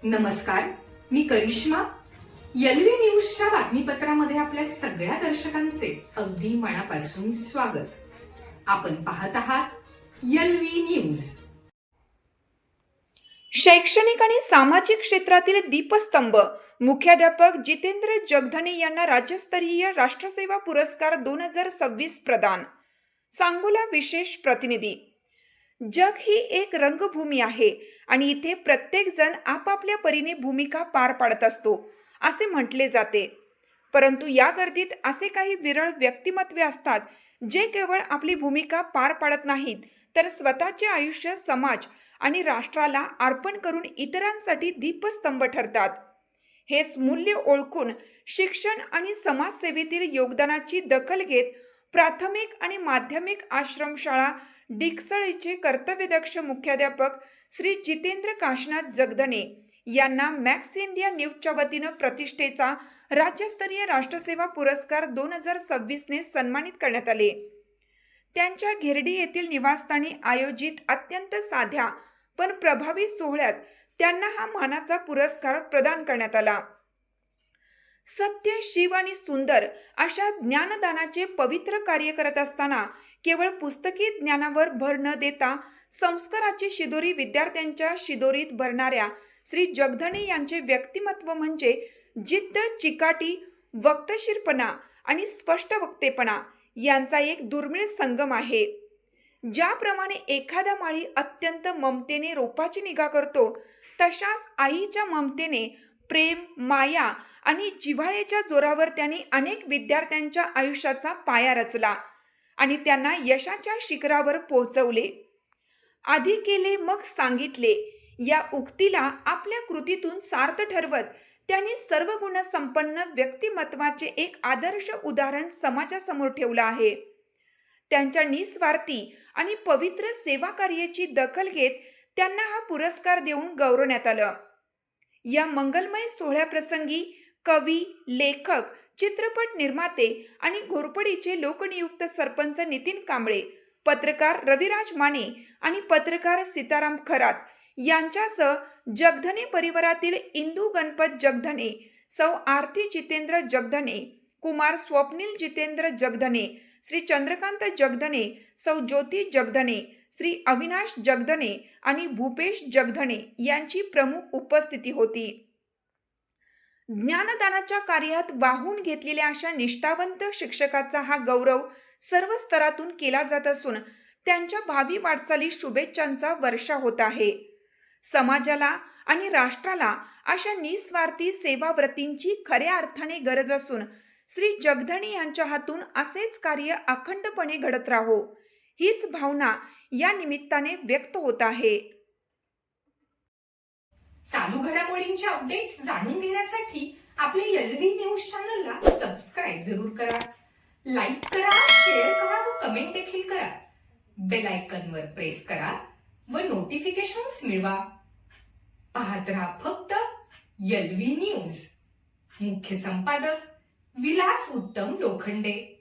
नमस्कार, मी करिश्मा. एलव्ही न्यूजच्या बातमीपत्रामध्ये आपल्या सगळ्या दर्शकांचे अगदी मनापासून स्वागत. आपण पाहत आहात एलव्ही न्यूज. शैक्षणिक आणि सामाजिक क्षेत्रातील दीपस्तंभ मुख्याध्यापक जितेंद्र जगधने यांना राज्यस्तरीय राष्ट्रसेवा पुरस्कार 2026 प्रदान. सांगोला विशेष प्रतिनिधी. जग ही एक रंगभूमी आहे आणि इथे प्रत्येक जण आपापल्या परीने भूमिका पार पाडत असतो असे म्हटले जाते. परंतु या गर्दीत असे काही विरळ व्यक्तिमत्वे असतात जे केवळ आपली भूमिका पार पाडत नाहीत, तर स्वतःचे आयुष्य समाज आणि राष्ट्राला अर्पण करून इतरांसाठी दीपस्तंभ ठरतात. हेच मूल्य ओळखून शिक्षण आणि समाजसेवेतील योगदानाची दखल घेत प्राथमिक आणि माध्यमिक आश्रमशाळा डिकसळीचे कर्तव्यदक्ष मुख्याध्यापक श्री जितेंद्र काशीनाथ जगधने यांना मॅक्स इंडिया न्यूजच्या वतीनं प्रतिष्ठेचा राज्यस्तरीय राष्ट्रसेवा पुरस्कार 2026 ने सन्मानित करण्यात आले. त्यांच्या घेरडी येथील निवासस्थानी आयोजित अत्यंत साध्या पण प्रभावी सोहळ्यात त्यांना हा मानाचा पुरस्कार प्रदान करण्यात आला. सत्य, शिव आणि सुंदर अशा ज्ञानदानाचे पवित्र कार्य करत असताना केवळ पुस्तकी ज्ञानावर भर न देता संस्काराची शिदोरी विद्यार्थ्यांच्या शिदोरीत भरणाऱ्या श्री जगधने यांचे व्यक्तिमत्व म्हणजे जिद्द, चिकाटी, वक्तशीरपणा आणि स्पष्ट वक्तेपणा यांचा एक दुर्मिळ संगम आहे. ज्याप्रमाणे एखादा माळी अत्यंत ममतेने रोपाची निगा करतो, तशाच आईच्या ममतेने प्रेम, माया आणि जिव्हाळ्याच्या जोरावर त्यांनी अनेक विद्यार्थ्यांच्या आयुष्याचा पाया रचला आणि त्यांना यशाच्या शिखरावर पोहोचवले. आधी केले मग सांगितले या उक्तीला आपल्या कृतीतून सार्थ ठरवत त्यांनी सर्व गुणसंपन्न व्यक्तिमत्वाचे एक आदर्श उदाहरण समाजासमोर ठेवलं आहे. त्यांच्या निस्वार्थी आणि पवित्र सेवा कार्याची दखल घेत त्यांना हा पुरस्कार देऊन गौरवण्यात आलं. या मंगलमय सोहळ्याप्रसंगी कवी, लेखक, चित्रपट निर्माते आणि घोरपडीचे लोकनियुक्त सरपंच नितीन कांबळे, पत्रकार रविराज माने आणि पत्रकार सीताराम खरात यांच्यासह जगधने परिवारातील इंदू गणपत जगधने, सौ आरती जितेंद्र जगधने, कुमार स्वप्नील जितेंद्र जगधने, श्री चंद्रकांत जगधने, सौ ज्योती जगधने, श्री अविनाश जगधने आणि भूपेश जगधने यांची प्रमुख उपस्थिती होती. ज्ञानदानाच्या कार्यात वाहून घेतलेल्या अशा निष्ठावंत शिक्षकाचा हा गौरव सर्व स्तरातून केला जात असून त्यांच्या भावी वाटचाली शुभेच्छांचा वर्षा होत आहे. समाजाला आणि राष्ट्राला अशा निस्वार्थी सेवाव्रतींची खऱ्या अर्थाने गरज असून श्री जगधने यांच्या हातून असेच कार्य अखंडपणे घडत राहो, हीच भावना या निमित्ताने व्यक्त होत आहे. चालू घडामोडींचे अपडेट्स जाणून घेण्यासाठी आपल्या एलव्ही न्यूज चॅनलला सबस्क्राईब जरूर करा, लाईक करा, शेअर करा व कमेंट देखील करा. बेल आयकॉनवर प्रेस करा व नोटिफिकेशन्स मिळवा. पाहत रहा फक्त एलव्ही न्यूज. मुख्य संपादक विलास उत्तम लोखंडे.